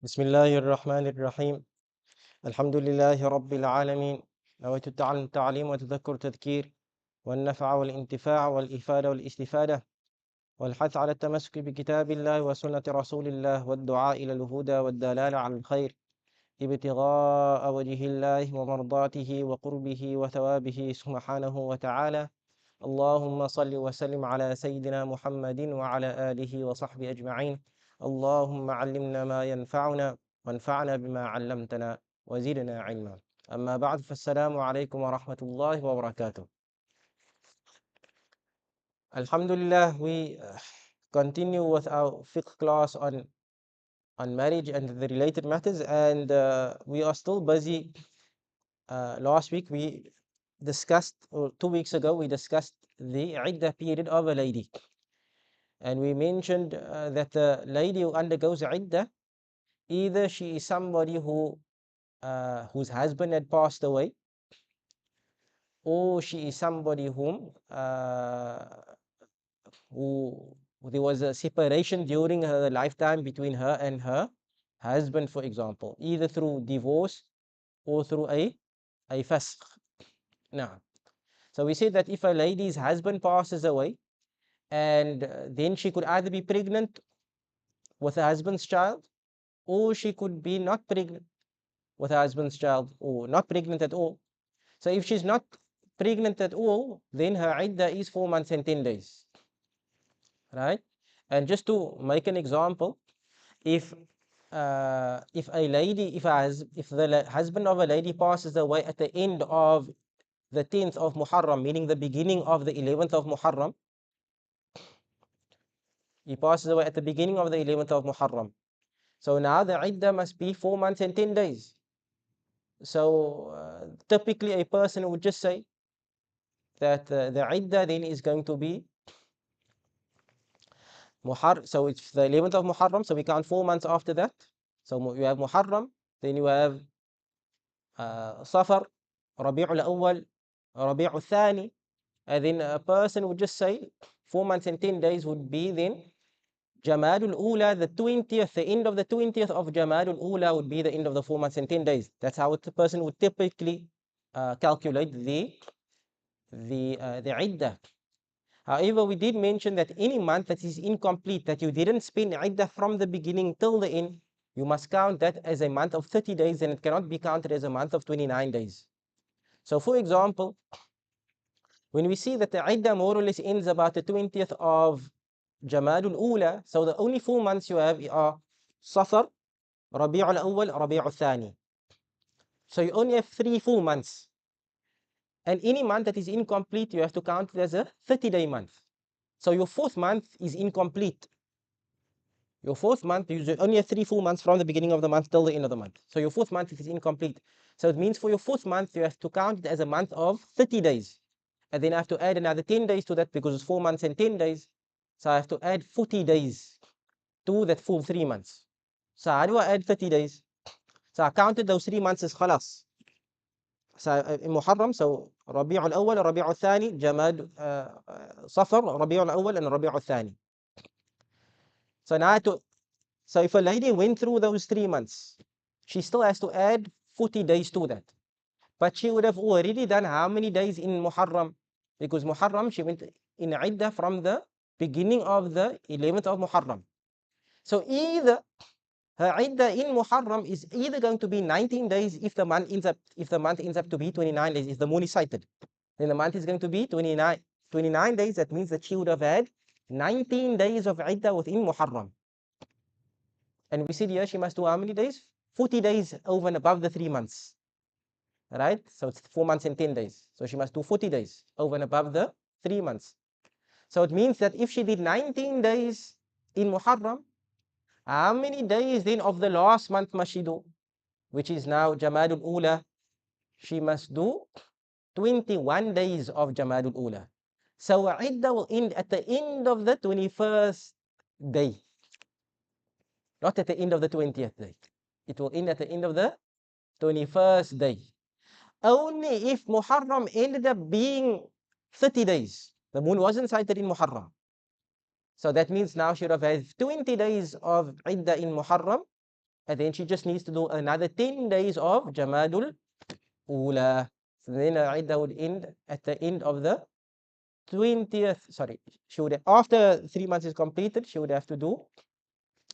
بسم الله الرحمن الرحيم. الحمد لله رب العالمين. نويت التعلم التعليم وتذكر تذكير والنفع والانتفاع والإفادة والاستفادة والحث على التمسك بكتاب الله وسنة رسول الله والدعاء إلى الهدى والدلالة على الخير ابتغاء وجه الله ومرضاته وقربه وثوابه سبحانه وتعالى. اللهم صل وسلم على سيدنا محمد وعلى آله وصحبه أجمعين. اللهم علمنا ما ينفعنا وانفعنا بما علمتنا وزدنا علما. أما بعد فالسلام عليكم ورحمة الله وبركاته. Alhamdulillah, we continue with our fiqh class on marriage and the related matters, and we are still busy. Last week we discussed, or 2 weeks ago, we discussed the iddah period of a lady. And we mentioned that the lady who undergoes iddah, either she is somebody whose husband had passed away, or she is somebody who there was a separation during her lifetime between her and her husband, for example, either through divorce or through a fasq. Now, so we said that if a lady's husband passes away, and then she could either be pregnant with her husband's child, or she could be not pregnant with her husband's child, or not pregnant at all. So if she's not pregnant at all, then her iddah is 4 months and 10 days, right? And just to make an example, if the husband of a lady passes away at the end of the 10th of Muharram, meaning the beginning of the 11th of Muharram, he passes away at the beginning of the 11th of Muharram. So now the iddah must be 4 months and 10 days. So typically a person would just say that the iddah then is going to be so it's the 11th of Muharram, so we count 4 months after that. So you have Muharram, then you have Safar, Rabi'ul Awwal, Rabi'ul Thani, and then a person would just say 4 months and 10 days would be then Jamadul Ula, the 20th, the end of the 20th of Jamadul Ula would be the end of the 4 months and 10 days. That's how the person would typically calculate the iddah. However, we did mention that any month that is incomplete, that you didn't spend iddah from the beginning till the end, you must count that as a month of 30 days, and it cannot be counted as a month of 29 days. So for example, when we see that the iddah more or less ends about the 20th of Jamadul Ula, so the only 4 months you have are Safar, Rabi'ul Awwal, Rabi'ul Thani. So you only have 3 full months. And any month that is incomplete, you have to count it as a 30-day month. So your 4th month is incomplete. Your 4th month, you only have 3 full months from the beginning of the month till the end of the month. So your 4th month is incomplete. So it means for your 4th month, you have to count it as a month of 30 days. And then I have to add another 10 days to that because it's 4 months and 10 days. So I have to add 40 days to that full 3 months. So how do I add 30 days? So I counted those 3 months as khalas. So in Muharram, so Rabi'ul Awwal, Rabi'ul Thani, Jamad, Safar, Rabi'ul Awwal, and Rabi'ul Thani. So now so if a lady went through those 3 months, she still has to add 40 days to that. But she would have already done how many days in Muharram? Because Muharram, she went in Iddah from the beginning of the 11th of Muharram. So either her iddah in Muharram is either going to be 19 days if the month ends up to be 29 days, if the moon is sighted. Then the month is going to be 29 days. That means that she would have had 19 days of iddah within Muharram. And we said here she must do how many days? 40 days over and above the 3 months. Right? So it's 4 months and 10 days. So she must do 40 days over and above the 3 months. So it means that if she did 19 days in Muharram, how many days then of the last month must she do? Which is now Jamadul Ula. She must do 21 days of Jamadul Ula. So Iddah will end at the end of the 21st day. Not at the end of the 20th day. It will end at the end of the 21st day. Only if Muharram ended up being 30 days. The moon wasn't sighted in Muharram. So that means now she would have had 20 days of Iddah in Muharram, and then she just needs to do another 10 days of Jamadul Ula. So then her iddah would end at the end of the 20th. Sorry, she would, after 3 months is completed, she would have to do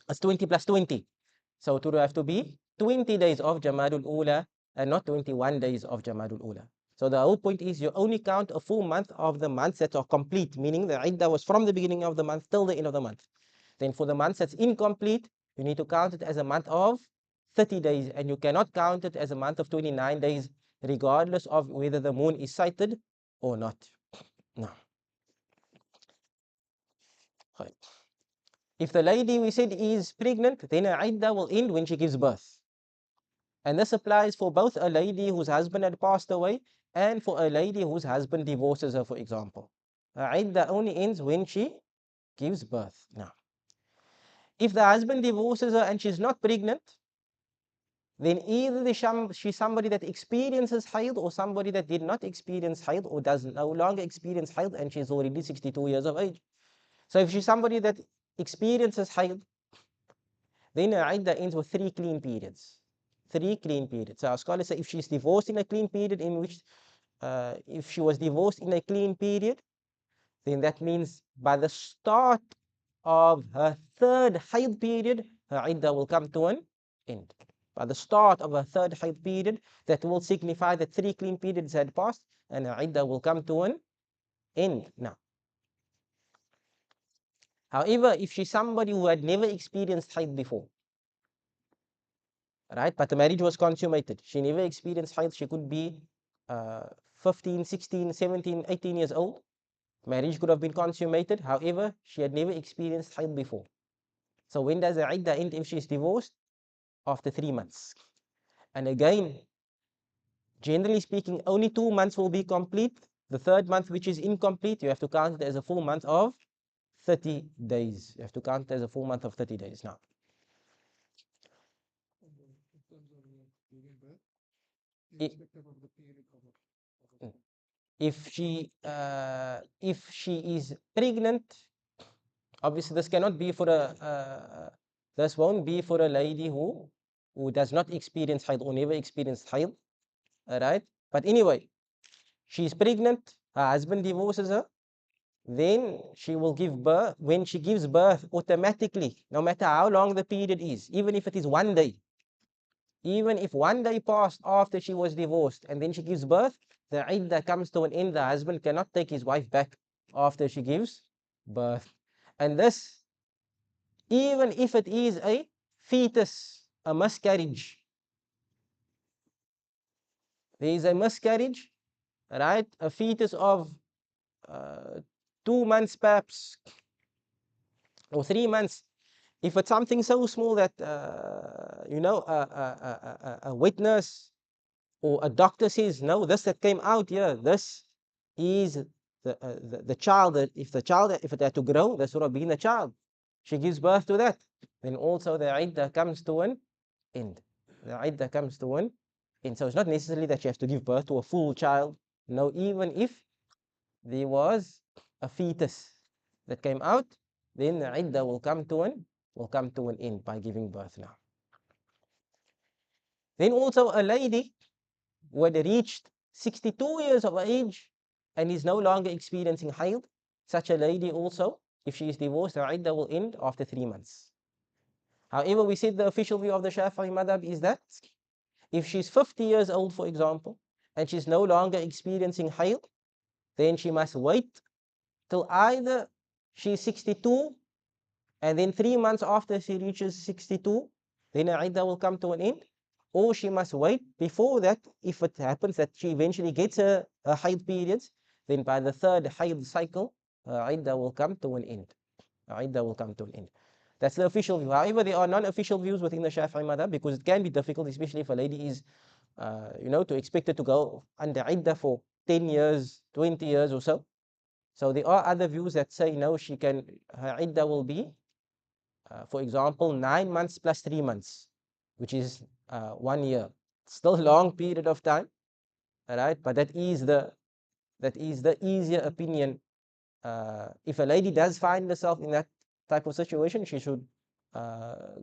as 20 plus 20. So it would have to be 20 days of Jamadul Ula and not 21 days of Jamadul Ula. So the whole point is you only count a full month of the months that are complete, meaning the iddah was from the beginning of the month till the end of the month. Then for the months that's incomplete, you need to count it as a month of 30 days, and you cannot count it as a month of 29 days, regardless of whether the moon is sighted or not. No. Right. If the lady, we said, is pregnant, then her iddah will end when she gives birth. And this applies for both a lady whose husband had passed away and for a lady whose husband divorces her, for example. Her iddah only ends when she gives birth. Now, if the husband divorces her and she's not pregnant, then either she's somebody that experiences hayd or somebody that did not experience hayd or does no longer experience hayd and she's already 62 years of age. So if she's somebody that experiences hayd, then her iddah ends with 3 clean periods. 3 clean periods. So our scholars say if she's divorced in a clean period, in which if she was divorced in a clean period, then that means by the start of her 3rd hayd period, her iddah will come to an end. By the start of her 3rd hayd period, that will signify that 3 clean periods had passed and her iddah will come to an end. Now, however, if she's somebody who had never experienced hayd before, right, but the marriage was consummated, she never experienced hayd, she could be 15, 16, 17, 18 years old, marriage could have been consummated, however, she had never experienced hayd before. So when does the iddah end if she's divorced? After 3 months. And again, generally speaking, only 2 months will be complete. The 3rd month, which is incomplete, you have to count it as a full month of 30 days. You have to count it as a full month of 30 days now. If she is pregnant, obviously this cannot be for this won't be for a lady who does not experience hayd or never experienced hayd. All right, but anyway, she's pregnant, her husband divorces her, then she will give birth. When she gives birth, automatically, no matter how long the period is, even if it is 1 day, even if 1 day passed after she was divorced and then she gives birth, the iddah comes to an end. The husband cannot take his wife back after she gives birth. And this, even if it is a fetus, a miscarriage, there is a miscarriage, right? A fetus of 2 months perhaps, or 3 months. If it's something so small that, a witness or a doctor says, no, this that came out here, this is the child, that if it had to grow, this would have been the child. She gives birth to that. Then also the iddah comes to an end. The iddah comes to an end. So it's not necessarily that she has to give birth to a full child. No, even if there was a fetus that came out, then the iddah will come to an end by giving birth now. Then also a lady who had reached 62 years of age and is no longer experiencing hayd, such a lady also, if she is divorced, her iddah will end after 3 months. However, we said the official view of the Shafi'i madhab is that if she's 50 years old, for example, and she's no longer experiencing hayd, then she must wait till either she's 62 and then 3 months after she reaches 62, then her iddah will come to an end, or she must wait before that. If it happens that she eventually gets her hayd periods, then by the 3rd hayd cycle, her iddah will come to an end. Her iddah will come to an end. That's the official view. However, there are non-official views within the Shafi'i madhab because it can be difficult, especially if a lady is, to expect her to go under iddah for 10 years, 20 years or so. So there are other views that say, no, her iddah will be, for example, 9 months plus 3 months, which is 1 year. Still a long period of time, all right? But that is the easier opinion. If a lady does find herself in that type of situation, she should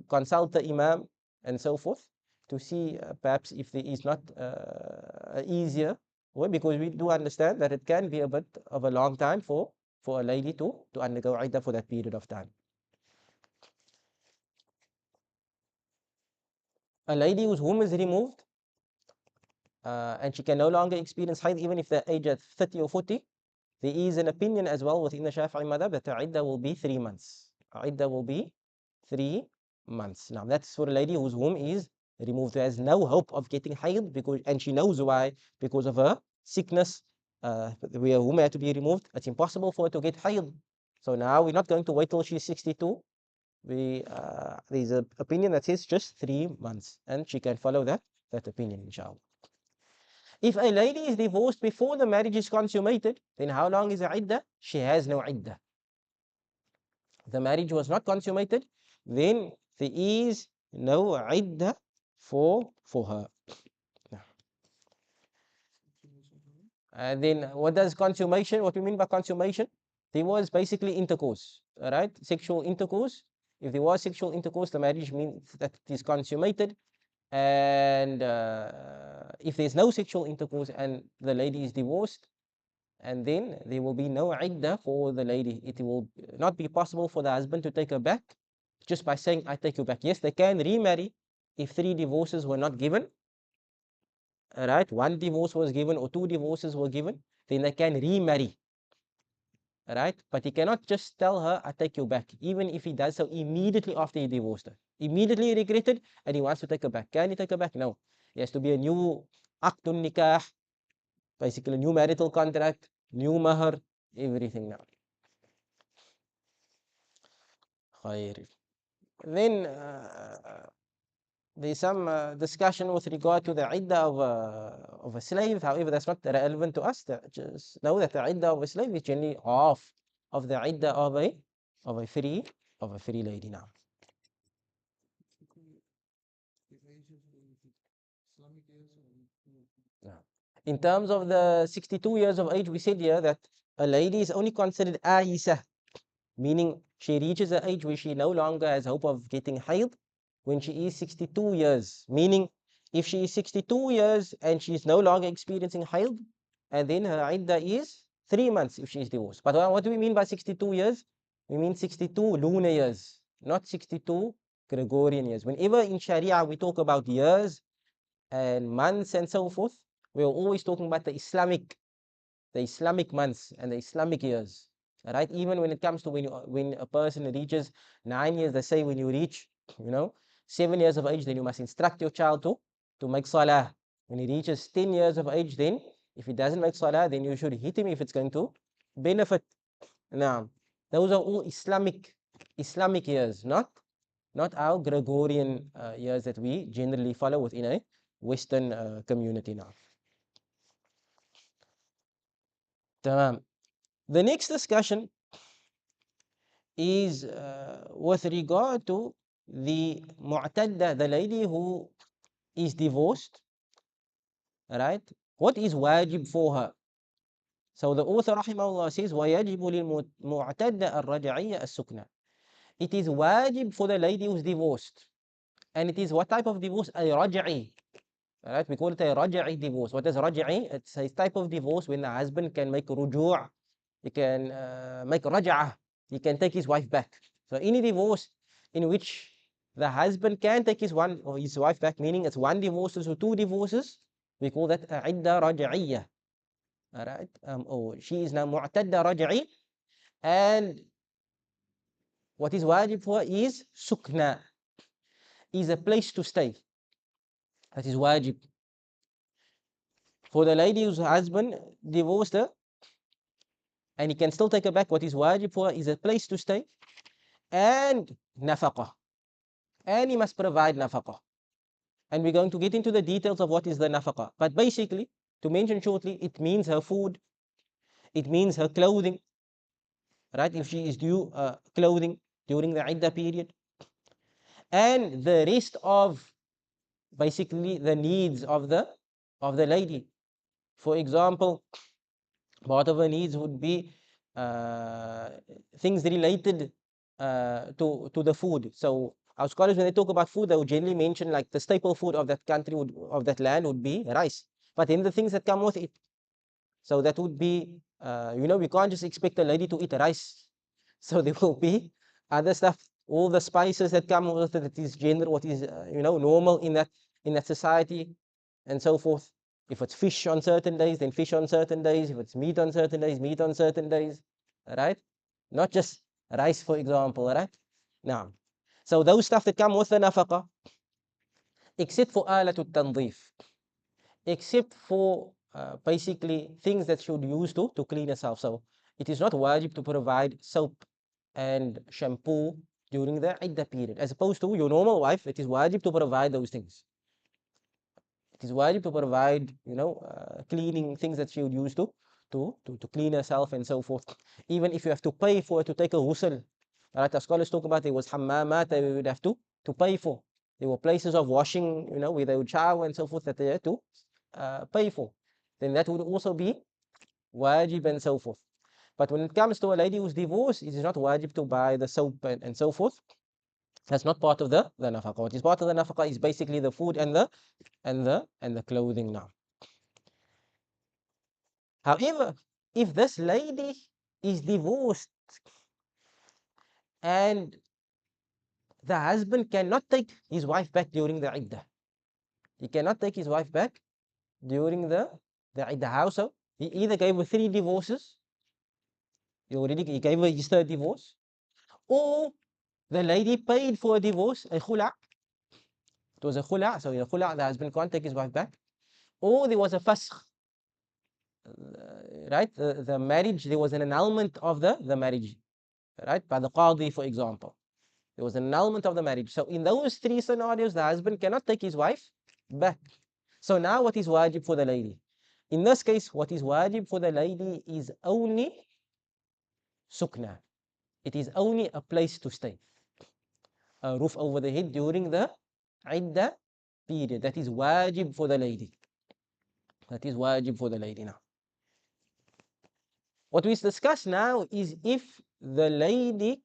consult the imam and so forth, to see perhaps if there is not easier way, because we do understand that it can be a bit of a long time for a lady to undergo iddah for that period of time. A lady whose womb is removed and she can no longer experience haid even if they're aged at 30 or 40, there is an opinion as well within the Shafi'i madhab that the iddah will be 3 months. Iddah will be 3 months. Now that's for a lady whose womb is removed, who has no hope of getting haid, and she knows why, because of her sickness, where her womb had to be removed. It's impossible for her to get haid. So now we're not going to wait till she's 62. There's an opinion that says just 3 months, and she can follow that opinion, inshallah. If a lady is divorced before the marriage is consummated, then how long is the iddah? She has no iddah. The marriage was not consummated, then there is no iddah for her. And then what does consummation, what we mean by consummation? There was basically intercourse, all right? Sexual intercourse. If there was sexual intercourse, the marriage means that it is consummated. And if there's no sexual intercourse and the lady is divorced, and then there will be no iddah for the lady. It will not be possible for the husband to take her back just by saying, I take you back. Yes, they can remarry if 3 divorces were not given. All right, 1 divorce was given or 2 divorces were given, then they can remarry. All right, but he cannot just tell her, I take you back, even if he does so immediately after he divorced her. Immediately he regretted and he wants to take her back. Can he take her back? No. It has to be a new aqdun nikah, basically a new marital contract, new mahar, everything now. Khair. Then there's some discussion with regard to the iddah of a slave. However, that's not relevant to us. Just know that the iddah of a slave is generally half of the iddah of a free lady now. In terms of the 62 years of age, we said here that a lady is only considered Aisha, meaning she reaches an age where she no longer has hope of getting haid when she is 62 years. Meaning, if she is 62 years and she is no longer experiencing haid, and then her iddah is 3 months if she is divorced. But what do we mean by 62 years? We mean 62 lunar years, not 62 Gregorian years. Whenever in Sharia we talk about years and months and so forth, we're always talking about the Islamic months and the Islamic years. Right? Even when it comes to when a person reaches 9 years, they say when you reach 7 years of age, then you must instruct your child to make salah. When he reaches 10 years of age, then if he doesn't make salah, then you should hit him if it's going to benefit. Now, those are all Islamic years, not our Gregorian years that we generally follow within a Western community now. Tamam. The next discussion is with regard to the mu'tadda, the lady who is divorced, right? What is wajib for her? So the author rahimahullah says, وَيَجِبُ لِلْمُعْتَدَّ الرَّجَعِيَّ السُّكْنَةِ. It is wajib for the lady who is divorced. And it is what type of divorce? A raj'i. Right? We call it a raj'i divorce. What is raj'i? It's a type of divorce when the husband can make ruju', he can make raj'ah, he can take his wife back. So any divorce in which the husband can take his wife back, meaning it's 1 divorce or 2 divorces, we call that idda raj'iyya. All right, she is now mu'tadda raj'i, and what is wajib for her is sukna, is a place to stay. That is wajib. For the lady whose husband divorced her, and he can still take her back, what is wajib for her is a place to stay and nafaqah. And he must provide nafaqah. And we're going to get into the details of what is the nafaqah. But basically, to mention shortly, it means her food, it means her clothing, right? If she is due clothing during the iddah period, and the rest of basically the needs of the lady. For example, part of her needs would be things related to the food. So our scholars, when they talk about food, they would generally mention like the staple food of that country of that land would be rice. But then the things that come with it, so that would be, we can't just expect a lady to eat rice. So there will be other stuff, all the spices that come with it, that is general, what is normal in that society, and so forth. If it's fish on certain days, then fish on certain days. If it's meat on certain days, meat on certain days. Right? Not just rice, for example. Right? Now, so those stuff that come with the nafaqah, except for alatul tandif, except for basically things that should use to clean yourself. So it is not wajib to provide soap and shampoo during the iddah period, as opposed to your normal wife. It is wajib to provide those things. It is wajib to provide, cleaning things that she would use to clean herself and so forth. Even if you have to pay for it to take a ghusl, right? The scholars talk about there was hammamat that we would have to pay for. There were places of washing, where they would shower and so forth that they had to pay for. Then that would also be wajib and so forth. But when it comes to a lady who's divorced, it is not wajib to buy the soap and so forth. That's not part of the nafaqah. What is part of the nafaqah is basically the food and the clothing now. However, if this lady is divorced and the husband cannot take his wife back during the iddah, he cannot take his wife back during the iddah. How so? He either gave her 3 divorces, he gave her his 3rd divorce, or the lady paid for a divorce, a khula'. It was a khula', so the khula', the husband can't take his wife back, or there was a fasakh, right? The marriage, there was an annulment of the marriage, right? By the qadi, for example. There was an annulment of the marriage. So in those 3 scenarios, the husband cannot take his wife back. So now what is wajib for the lady? In this case, what is wajib for the lady is only sukna. It is only a place to stay, a roof over the head during the iddah period. That is wajib for the lady. That is wajib for the lady now. What we discuss now is if the lady,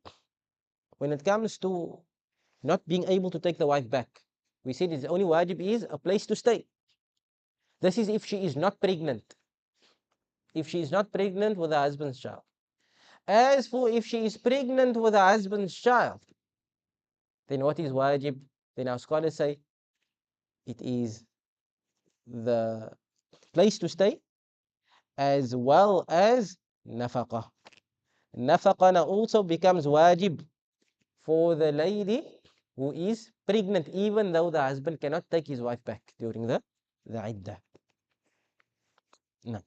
when it comes to not being able to take the wife back, we said the only wajib is a place to stay. This is if she is not pregnant. If she is not pregnant with her husband's child. As for if she is pregnant with her husband's child, then what is wajib? Then our scholars say it is the place to stay as well as nafaqah. Nafaqah also becomes wajib for the lady who is pregnant, even though the husband cannot take his wife back during the iddah. No.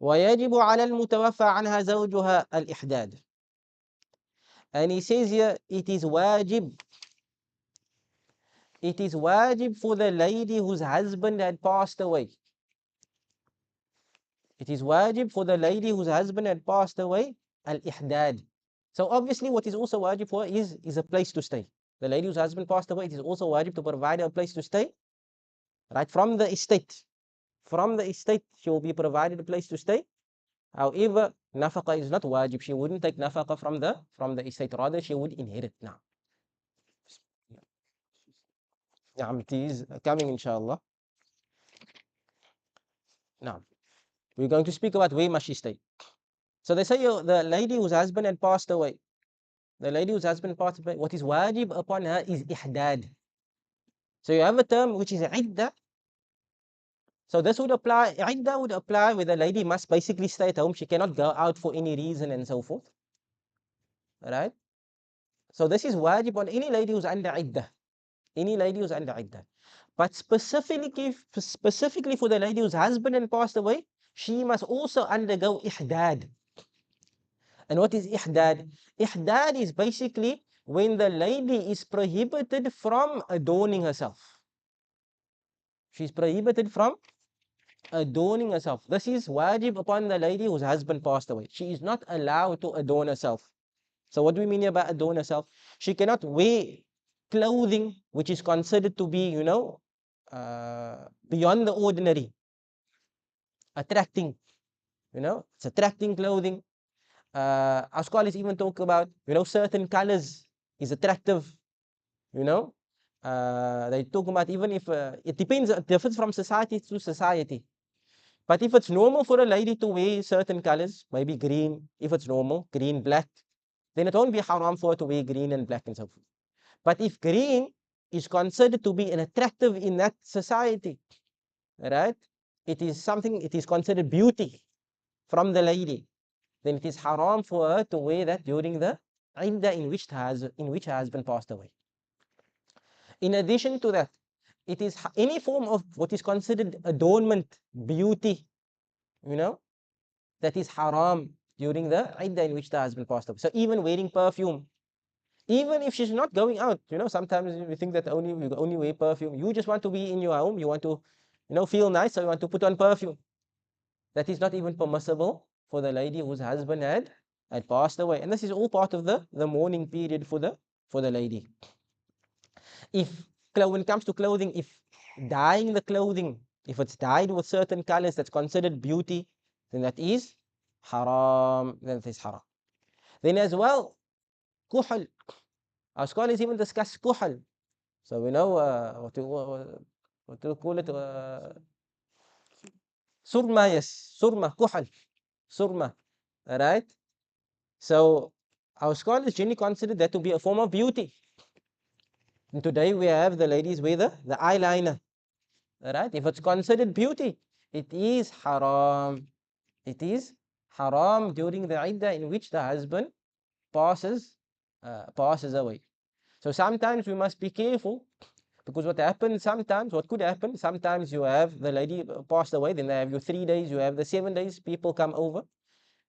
ويجب على المتوفى عنها زوجها الإحداد. And he says here, it is wajib for the lady whose husband had passed away. It is wajib for the lady whose husband had passed away, al-ihdad. So obviously what is also wajib for her is a place to stay. The lady whose husband passed away, it is also wajib to provide her a place to stay, right, from the estate. From the estate, she will be provided a place to stay. However, nafaqah is not wajib. She wouldn't take nafaqah from the estate. Rather, she would inherit now. It is coming, inshallah. Now, we're going to speak about where must she stay. So they say the lady whose husband had passed away, the lady whose husband passed away, what is wajib upon her is ihdad. So you have a term which is iddah. So this would apply, iddah would apply where the lady must basically stay at home. She cannot go out for any reason and so forth. Right? So this is wajib on any lady who's under iddah. Any lady who's under iddah. But specifically for the lady whose husband had passed away, she must also undergo ihdad. And what is ihdad? Ihdad is basically when the lady is prohibited from adorning herself. She's prohibited from adorning herself. This is wajib upon the lady whose husband passed away. She is not allowed to adorn herself. So what do we mean about adorn herself? She cannot wear clothing which is considered to be, beyond the ordinary, attracting, it's attracting clothing. Our scholars even talk about, certain colors is attractive, they talk about even if it depends, it differs from society to society. But if it's normal for a lady to wear certain colors, maybe green, if it's normal, green, black, then it won't be haram for her to wear green and black and so forth. But if green is considered to be an attractive in that society, right? It is considered beauty from the lady. Then it is haram for her to wear that during the iddah in which her husband passed away. In addition to that, it is any form of what is considered adornment, beauty, you know, that is haram during the iddah in which the husband passed away. So even wearing perfume, even if she's not going out, sometimes we think that you only wear perfume. You just want to be in your home. You want to, feel nice, so you want to put on perfume. That is not even permissible for the lady whose husband had passed away. And this is all part of the mourning period for the lady. When it comes to clothing, if dyeing the clothing, if it's dyed with certain colors that's considered beauty, then that is haram. Then it is haram. Then as well, kuhl. Our scholars even discuss kuhl. So we know what to call it. Surma, yes, surma, kuhl, surma. All right. So our scholars generally consider that to be a form of beauty. And today we have the ladies wear the eyeliner. All right. If it's considered beauty, it is haram. It is haram during the iddah in which the husband passes away. So sometimes we must be careful, because what could happen, sometimes you have the lady passed away, then they have your 3 days, you have the 7 days, people come over.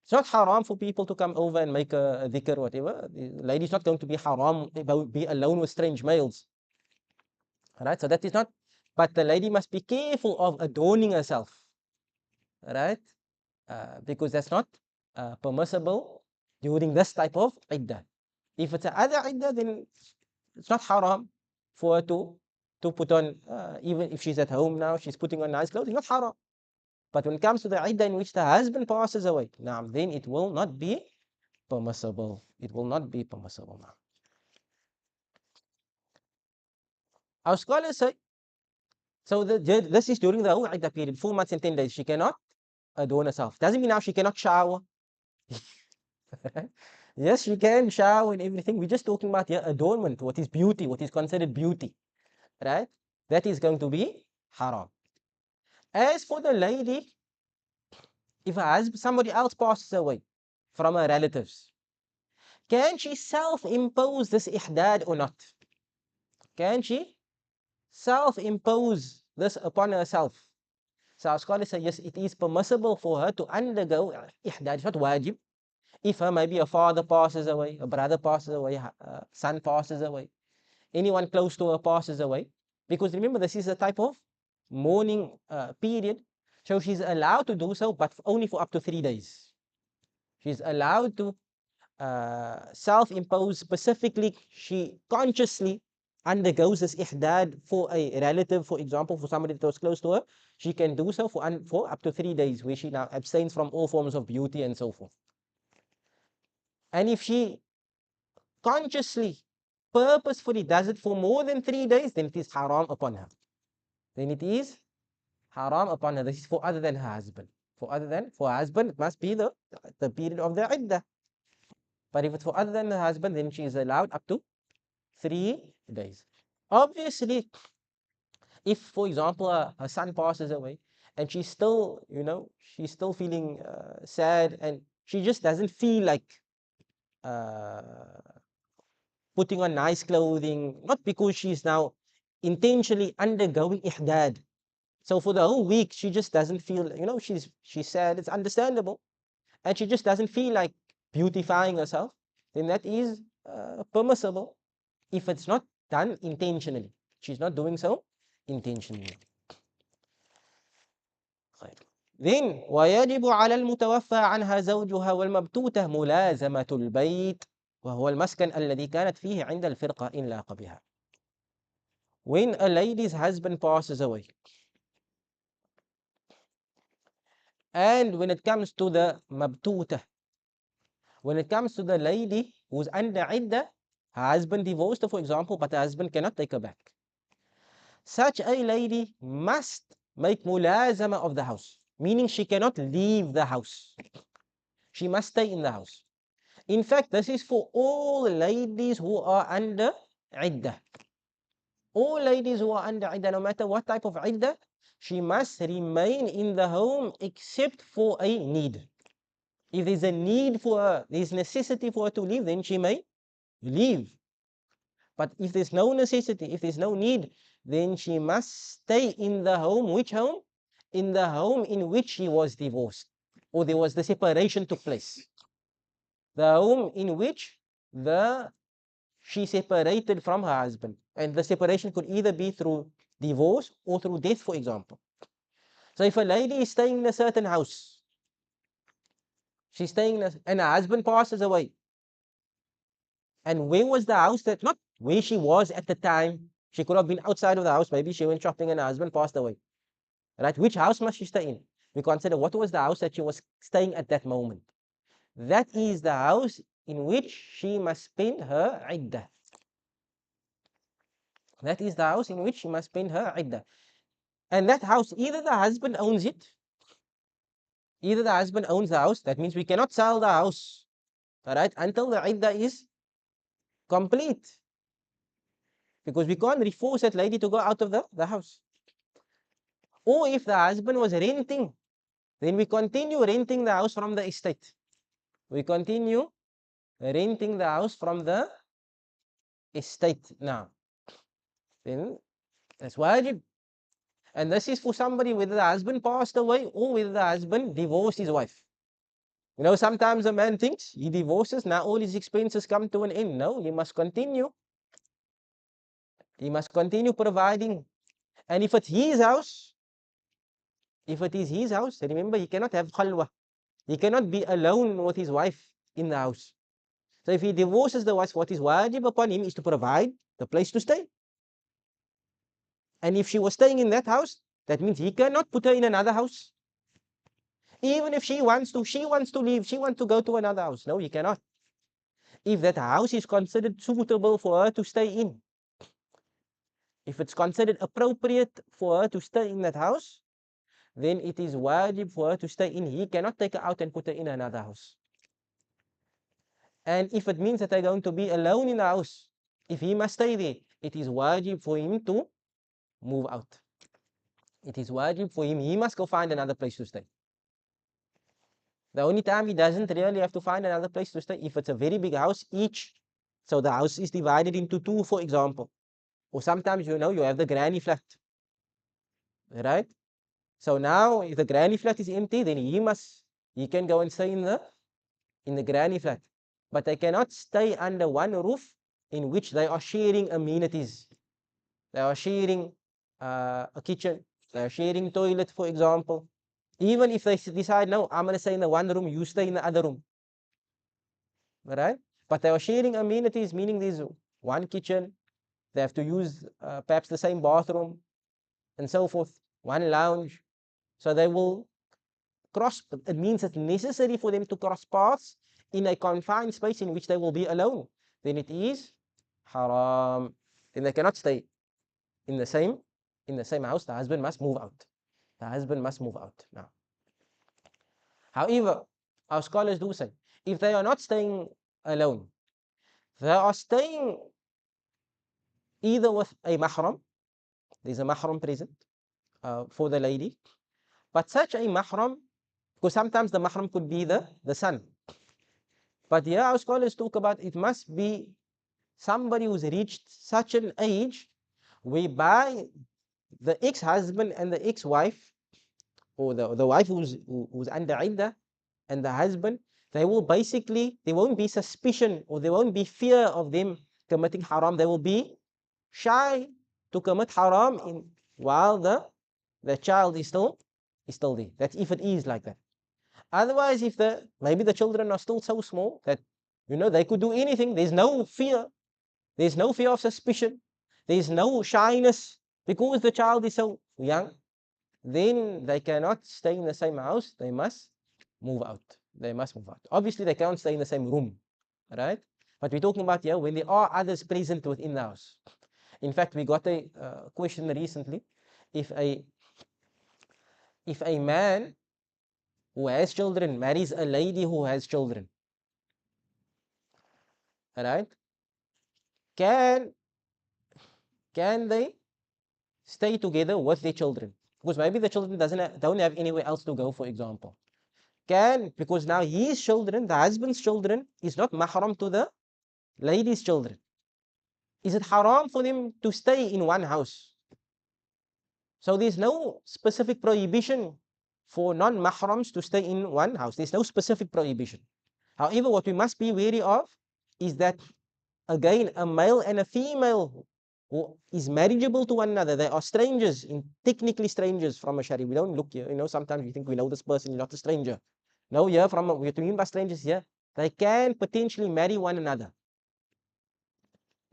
It's not haram for people to come over and make a dhikr or whatever. The lady's not going to be haram, be alone with strange males. Right? So that is not, but the lady must be careful of adorning herself. Right? Because that's not permissible during this type of iddah. If it's another iddah, then it's not haram for her to put on, even if she's at home now, she's putting on nice clothes, it's not haram. But when it comes to the iddah in which the husband passes away, now then it will not be permissible. It will not be permissible now. Our scholars say, so this is during the whole iddah period, 4 months and 10 days. She cannot adorn herself. Doesn't mean now she cannot shower. Yes, she can shower and everything. We're just talking about here adornment, what is beauty, what is considered beauty, right? That is going to be haram. As for the lady, if somebody else passes away from her relatives, can she self-impose this ihdad or not? Can she self-impose this upon herself? So our scholars say, yes, it is permissible for her to undergo ihdad. It's not wajib. If maybe a father passes away, a brother passes away, a son passes away, anyone close to her passes away. Because remember, this is a type of mourning period. So she's allowed to do so, but only for up to 3 days. She's allowed to self-impose. Specifically, she consciously undergoes this ihdad for a relative, for example, for somebody that was close to her. She can do so for up to 3 days, where she now abstains from all forms of beauty and so forth. And if she consciously, purposefully does it for more than 3 days, then it is haram upon her. Then it is haram upon her. This is for other than her husband. For her husband, it must be the period of the iddah. But if it's for other than her husband, then she is allowed up to 3 days. Obviously, if, for example, her son passes away and she's still, she's still feeling sad, and she just doesn't feel like uh, putting on nice clothing, not because she's now intentionally undergoing ihdad. So for the whole week, she just doesn't feel, she's sad. It's understandable, and she just doesn't feel like beautifying herself. Then that is permissible if it's not done intentionally. She's not doing so intentionally. Then ويجب على المتوفى عنها زوجها والمبتوتة ملازمة البيت وهو المسكن الذي كانت فيه عند الفرقة إن لاق بها. When a lady's husband passes away, and when it comes to the mabtuta, When it comes to the lady who's under iddah, her husband divorced her, for example, but her husband cannot take her back. Such a lady must make mulazama of the house, meaning she cannot leave the house. She must stay in the house. In fact, this is for all ladies who are under iddah. All ladies who are under iddah, no matter what type of iddah, she must remain in the home except for a need. If there's a need for her, there's necessity for her to leave, then she may leave. But if there's no necessity, if there's no need, then she must stay in the home. Which home? In the home in which she was divorced, or there was the separation took place. The home in which she separated from her husband. And the separation could either be through divorce or through death, for example. So if a lady is staying in a certain house, she's staying and her husband passes away. And where was the house? That not where she was at the time. She could have been outside of the house. Maybe she went shopping and her husband passed away. Right? Which house must she stay in? We consider what was the house that she was staying at that moment. That is the house in which she must spend her iddah. That is the house in which she must spend her iddah. And that house, either the husband owns it, either the husband owns the house. That means we cannot sell the house, all right, until the iddah is complete. Because we can't force that lady to go out of the house. Or if the husband was renting, then we continue renting the house from the estate. We continue renting the house from the estate now. Then that's wajib. And this is for somebody whether the husband passed away or whether the husband divorced his wife. You know, sometimes a man thinks he divorces, now all his expenses come to an end. No, he must continue. He must continue providing. And if it's his house, if it is his house, remember he cannot have khalwa. He cannot be alone with his wife in the house. So if he divorces the wife, what is wajib upon him is to provide the place to stay. And if she was staying in that house, that means he cannot put her in another house. Even if she wants to leave, she wants to go to another house. No, he cannot. If that house is considered suitable for her to stay in, if it's considered appropriate for her to stay in that house, then it is wajib for her to stay in. He cannot take her out and put her in another house. And if it means that they're going to be alone in the house, if he must stay there, it is wajib for him to move out. It is wajib for him. He must go find another place to stay. The only time he doesn't really have to find another place to stay, if it's a very big house each, so the house is divided into two, for example. Or sometimes, you know, you have the granny flat, right? So now if the granny flat is empty, then he can go and stay in the granny flat. But they cannot stay under one roof in which they are sharing amenities. They are sharing a kitchen, they are sharing toilet, for example. Even if they decide, no, I'm going to stay in the one room, you stay in the other room. Right? But they are sharing amenities, meaning there's one kitchen, they have to use perhaps the same bathroom, and so forth, one lounge. So they will cross, it means it's necessary for them to cross paths in a confined space in which they will be alone. Then it is haram. Then they cannot stay in the same house. The husband must move out. The husband must move out now. However, our scholars do say, if they are not staying alone, they are staying either with a mahram, there's a mahram present for the lady, but such a mahram, because sometimes the mahram could be the son. But here our scholars talk about it must be somebody who's reached such an age whereby the ex-husband and the ex-wife, or the wife who's under iddah and the husband, there won't be suspicion or there won't be fear of them committing haram. They will be shy to commit haram while the child is still there. That's if it is like that. Otherwise, if maybe the children are still so small that they could do anything, there's no fear. There's no fear of suspicion. There's no shyness because the child is so young. Then they cannot stay in the same house. They must move out. They must move out. Obviously, they can't stay in the same room, right? But we're talking about here when there are others present within the house. In fact, we got a question recently. If a man who has children marries a lady who has children, right? Can they stay together with their children? Because maybe the children don't have anywhere else to go, for example. Because now his children, the husband's children, is not mahram to the lady's children. Is it haram for them to stay in one house? So there's no specific prohibition for non-mahrams to stay in one house. There's no specific prohibition. However, what we must be wary of is that, again, a male and a female who is marriageable to one another, they are strangers, technically strangers from a Sharia. We don't look here, sometimes we think we know this person, you're not a stranger. No, here, what we mean by strangers here, they can potentially marry one another.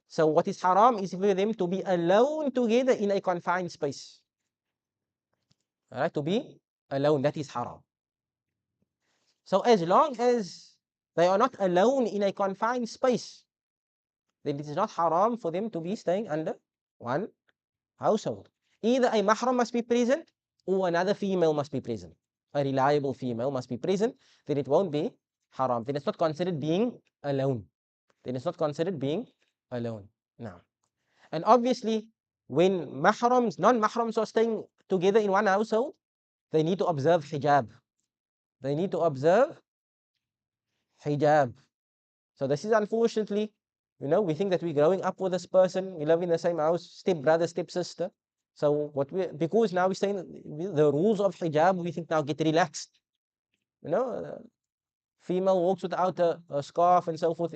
So what is haram is for them to be alone together in a confined space. All right, to be alone, that is haram. So as long as they are not alone in a confined space, then it is not haram for them to be staying under one household. Either a mahram must be present or another female must be present. A reliable female must be present, then it won't be haram. Then it's not considered being alone. Now, and obviously, when non-mahrams are staying together in one household, they need to observe hijab. So this is unfortunately, we think that we're growing up with this person, we live in the same house, step brother, step sister. So because now we're saying the rules of hijab, we think now get relaxed. Female walks without a scarf and so forth,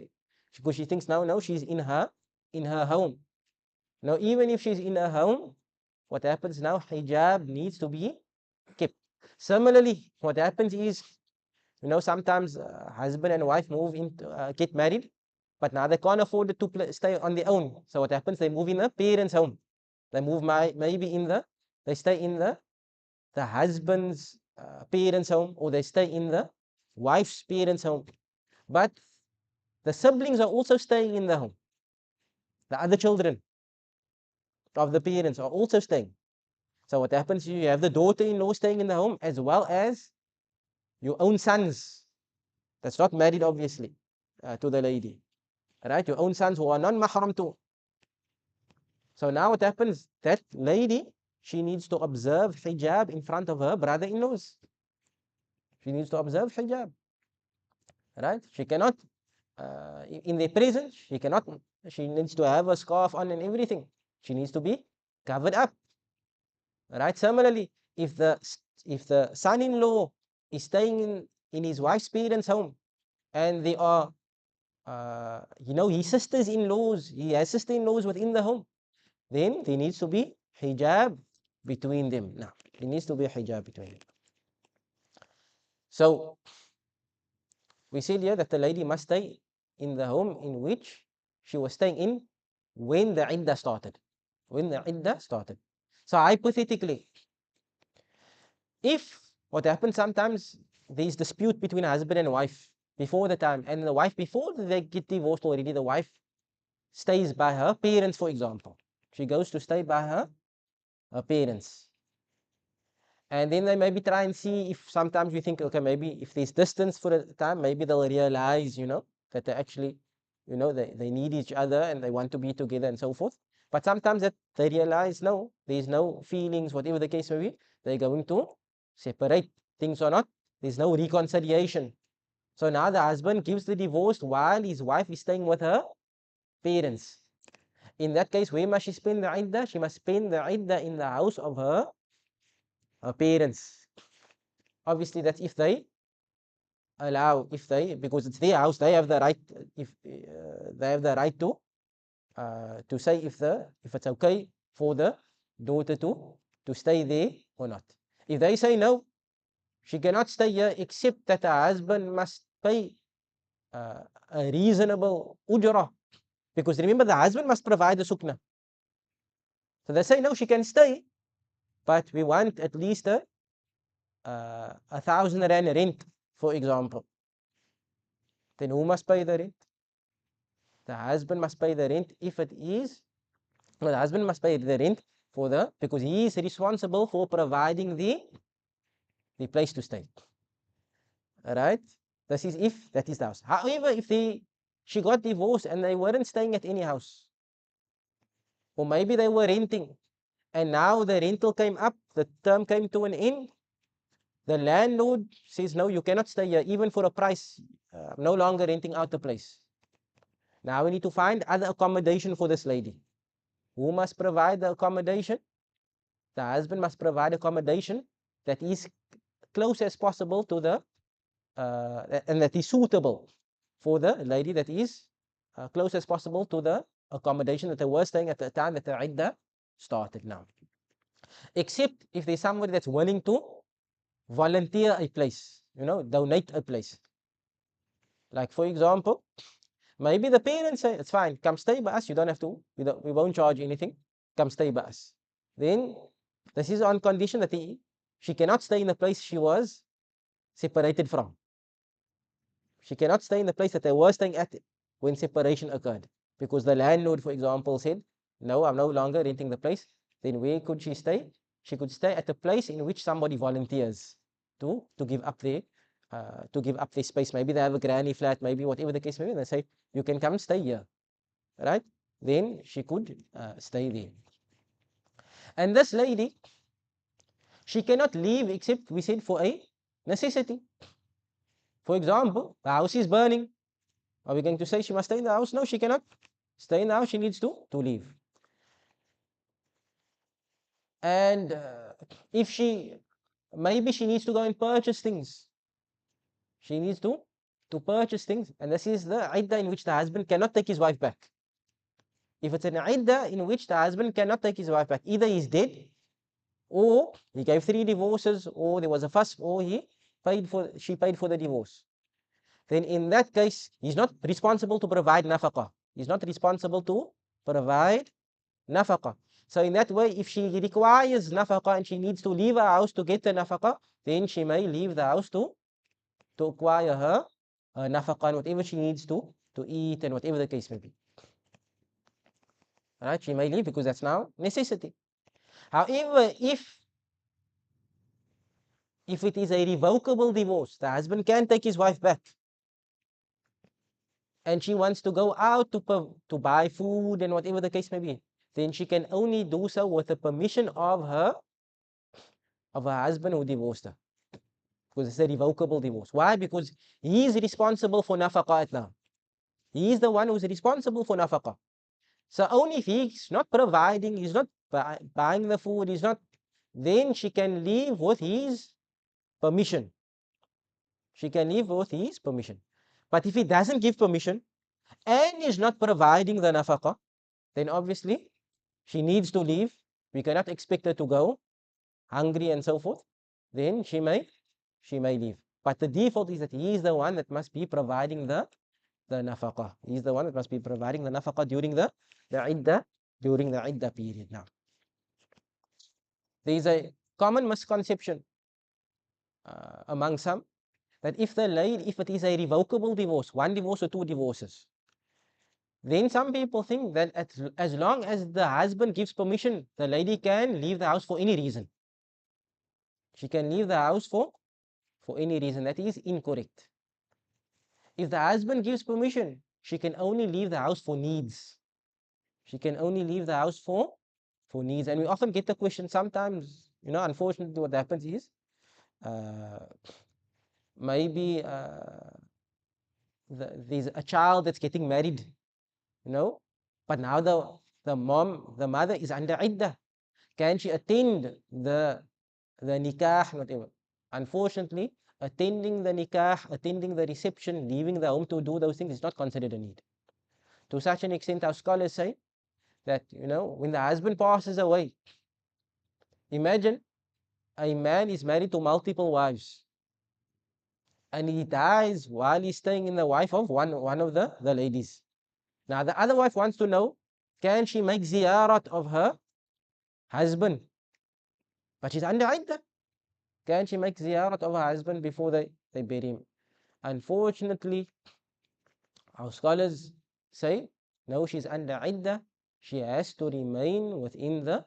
because she thinks now she's in her home. Now, even if she's in her home, what happens now? Hijab needs to be kept. Similarly, what happens is, sometimes husband and wife move into get married, but now they can't afford to stay on their own. So what happens? They move in a parents' home. They move they stay in the husband's parents' home, or they stay in the wife's parents' home. But the siblings are also staying in the home. The other children of the parents are also staying. So what happens? You have the daughter-in-law staying in the home, as well as your own sons. That's not married, obviously, to the lady. Right? Your own sons who are non-mahram to. So now what happens? That lady, she needs to observe hijab in front of her brother-in-laws. She needs to observe hijab. Right? She cannot, in their presence, she needs to have a scarf on and everything. She needs to be covered up. Right? Similarly, if the son-in-law is staying in his wife's parents' home, and they are, his sisters-in-laws, he has sister-in-laws within the home, then there needs to be hijab between them. Now, there needs to be a hijab between them. So, we said here that the lady must stay in the home in which she was staying in when the iddah started. So, hypothetically, if what happens sometimes, there is dispute between a husband and wife before the time, and the wife, before they get divorced already, the wife stays by her parents, for example. She goes to stay by her parents. And then they maybe try and see if sometimes we think, okay, maybe if there's distance for a time, maybe they'll realize, that they actually, they need each other and they want to be together and so forth. But sometimes that they realize, no, there's no feelings, whatever the case may be, they're going to separate. Things or not, there's no reconciliation. So now the husband gives the divorce while his wife is staying with her parents. In that case, where must she spend the iddah? She must spend the iddah in the house of her parents. Obviously, that's if they allow, because it's their house, they have the right. If they have the right to say if it's okay for the daughter to stay there or not. If they say no, she cannot stay here except that her husband must pay a reasonable ujrah, because remember, the husband must provide the sukna. So they say no, she can stay, but we want at least a 1,000 rand rent, for example. then who must pay the rent? The husband must pay the rent if it is, well, the husband must pay the rent for because he is responsible for providing the place to stay. All right? This is if that is the house. However, if she got divorced and they weren't staying at any house, or maybe they were renting, and now the rental came up, the term came to an end, the landlord says, no, you cannot stay here, even for a price. No longer renting out the place. Now we need to find other accommodation for this lady. Who must provide the accommodation? The husband must provide accommodation that is close as possible to the, and that is suitable for the lady, that is close as possible to the accommodation that they were staying at the time that the iddah started now. Except if there's somebody that's willing to volunteer a place, donate a place. Like for example, maybe the parents say, it's fine, come stay by us, you don't have to, we won't charge you anything, come stay by us. Then this is on condition that she cannot stay in the place she was separated from. She cannot stay in the place that they were staying at when separation occurred. Because the landlord, for example, said, no, I'm no longer renting the place. Then where could she stay? She could stay at a place in which somebody volunteers to give up their space. Maybe they have a granny flat, maybe whatever the case may be. They say, you can come stay here. Right? Then she could stay there. And this lady, she cannot leave except, we said, for a necessity. For example, the house is burning. Are we going to say she must stay in the house? No, she cannot stay in the house. She needs to leave. And if maybe she needs to go and purchase things. She needs to purchase things. And this is the iddah in which the husband cannot take his wife back. If it's an iddah in which the husband cannot take his wife back, either he's dead, or he gave 3 divorces, or there was a fuss, or she paid for the divorce. Then in that case, he's not responsible to provide nafaqah. He's not responsible to provide nafaqah. So in that way, if she requires nafaqah and she needs to leave her house to get the nafaqah, then she may leave the house to acquire her nafaqah and whatever she needs to eat and whatever the case may be. Right? She may leave because that's now necessity. However, if it is a revocable divorce, the husband can take his wife back, and she wants to go out to buy food and whatever the case may be, then she can only do so with the permission of her husband who divorced her. Because it's a revocable divorce. Why? Because he is responsible for nafaqah now. He is the one who is responsible for nafaqah. So only if he's not providing, he's not buying the food, then she can leave with his permission. She can leave with his permission. But if he doesn't give permission and is not providing the nafaqah, then obviously she needs to leave. We cannot expect her to go hungry and so forth. Then she may leave. But the default is that he is the one that must be providing the nafaqah. He is the one that must be providing the nafaqah during the iddah period. Now, there is a common misconception among some that if it is a revocable divorce, 1 divorce or 2 divorces, then some people think that as long as the husband gives permission, the lady can leave the house for any reason. She can leave the house for any reason. That is incorrect. If the husband gives permission, she can only leave the house for needs. She can only leave the house for needs. And we often get the question sometimes, unfortunately what happens is, maybe there's a child that's getting married, but now the mother is under iddah. Can she attend the nikah, whatever? Unfortunately, attending the nikah, attending the reception, leaving the home to do those things is not considered a need. To such an extent, our scholars say that, when the husband passes away, imagine a man is married to multiple wives, and he dies while he's staying in the wife of one of the ladies. Now, the other wife wants to know, can she make ziyarat of her husband? But she's under iddah. Can she make ziyarat of her husband before they bury him? Unfortunately, Our scholars say, no, she's under iddah. She has to remain within the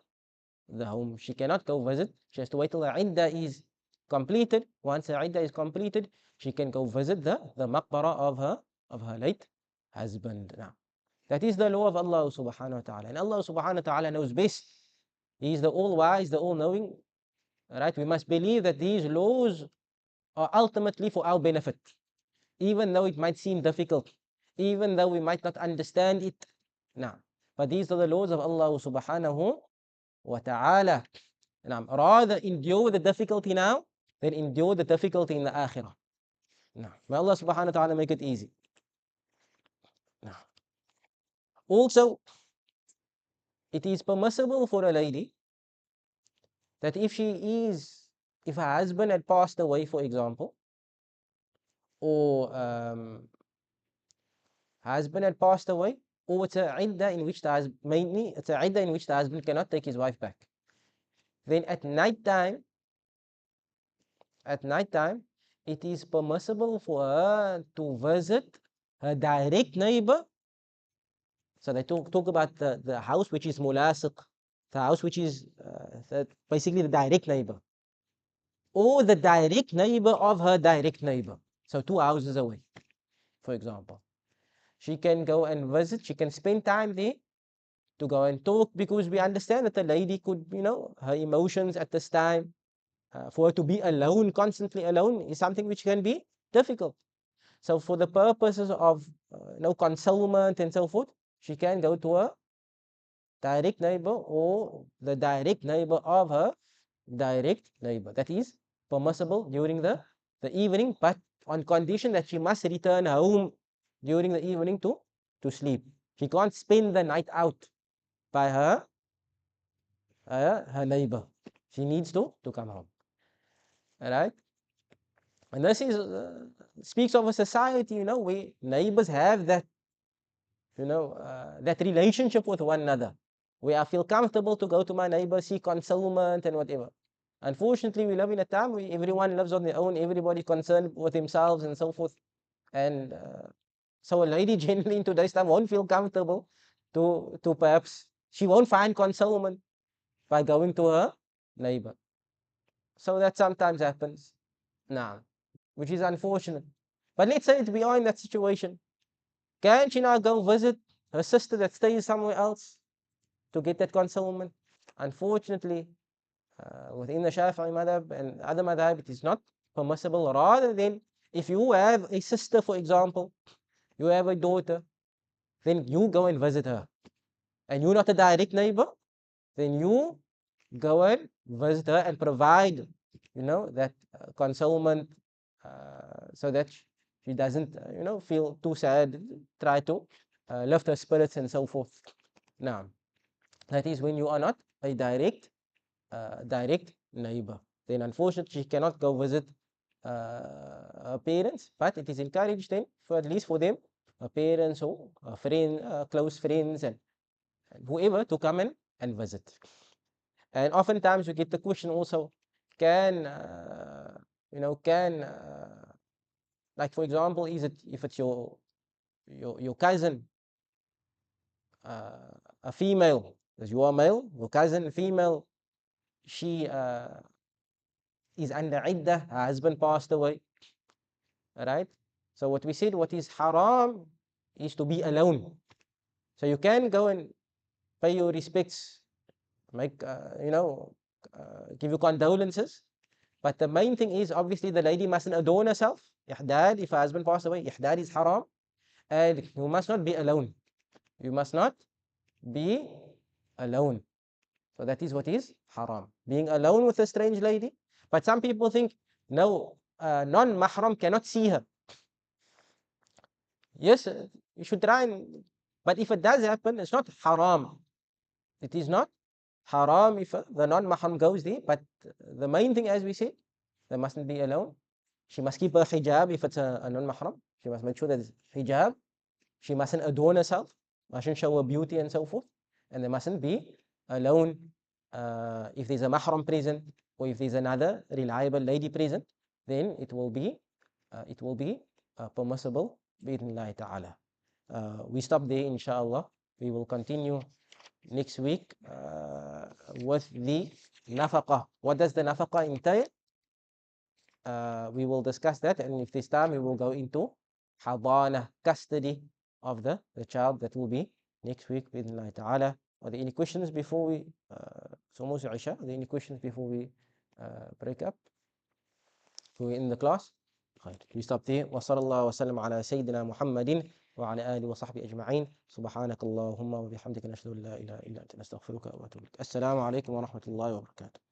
home. She cannot go visit. She has to wait till her iddah is completed. Once her iddah is completed, she can go visit the maqbara of her late husband. Now, that is the law of Allah subhanahu wa ta'ala. And Allah subhanahu wa ta'ala knows best. He is the all-wise, the all-knowing. Right? We must believe that these laws are ultimately for our benefit. Even though it might seem difficult, even though we might not understand it. Now, but these are the laws of Allah subhanahu wa ta'ala. Now, rather endure the difficulty now than endure the difficulty in the akhirah. Now, may Allah subhanahu wa ta'ala make it easy. Now, also, it is permissible for a lady that if her husband had passed away, for example, or husband had passed away, or it's a iddah in which the husband, mainly it's a iddah in which the husband cannot take his wife back. Then at night time, it is permissible for her to visit her direct neighbor. So they talk about the house which is mulasiq, the house which is basically the direct neighbor, or the direct neighbor of her direct neighbor. So 2 houses away, for example. She can go and visit, she can spend time there to go and talk, because we understand that the lady could, her emotions at this time, for her to be alone, constantly alone, is something which can be difficult. So for the purposes of concealment and so forth, she can go to a direct neighbor or the direct neighbor of her direct neighbor. That is permissible during the evening, but on condition that she must return home during the evening to sleep. She can't spend the night out by her neighbor. She needs to come home. All right? And this is speaks of a society, where neighbors have that, that relationship with one another, where I feel comfortable to go to my neighbor, seek concealment and whatever. Unfortunately, we live in a time where everyone lives on their own, everybody concerned with themselves and so forth. And so a lady generally in today's time won't feel comfortable to perhaps, she won't find concealment by going to her neighbor. So that sometimes happens now, which is unfortunate. But let's say we are in that situation. Can she now go visit her sister that stays somewhere else to get that concealment? Unfortunately, within the Shafi'i madhab and other madhab, it is not permissible. Rather than, if you have a sister, for example, you have a daughter, then you go and visit her. And you're not a direct neighbor, then you go and visit her and provide, that concealment, so that she doesn't, feel too sad, try to lift her spirits and so forth. Now, that is when you are not a direct neighbor. Then unfortunately, she cannot go visit her parents, but it is encouraged then, for at least for them, her parents or her friend, close friends and whoever, to come and visit. And oftentimes we get the question also, can like, for example, if it's your cousin, a female, as you are male, your cousin female, she is under iddah, her husband passed away, right? So what we said, what is haram is to be alone. So you can go and pay your respects, make give you condolences, but the main thing is, obviously, the lady mustn't adorn herself. Ihdad, if her husband passed away, ihdad is haram, and you must not be alone. You must not be alone. So that is what is haram, being alone with a strange lady. But some people think, no, non-mahram cannot see her. Yes, you should try but if it does happen, it's not haram. It is not haram if the non-mahram goes there, but the main thing, as we said, they mustn't be alone. She must keep her hijab if it's a non-mahram. She must make sure that it's hijab. She mustn't adorn herself, mustn't show her beauty and so forth. And they mustn't be alone. If there's a mahram present, or if there's another reliable lady present, then it will be permissible, bi'idhnillahi ta'ala. we stop there, inshallah. We will continue next week with the nafaqah. What does the nafaqah entail? We will discuss that, and if this time we will go into hadana, custody of the child. That will be next week with Allah ta'ala. Are there any questions before we it's almost Isha? Are there any questions before we break up, before we end the class? We stop there. وصلى الله وسلم على سيدنا محمد وعلى آله وصحبه أجمعين. سبحانك اللهم وبحمدك نشهد أن لا إله إلا أنت نستغفرك ونتوب إليك. السلام عليكم ورحمة الله وبركاته.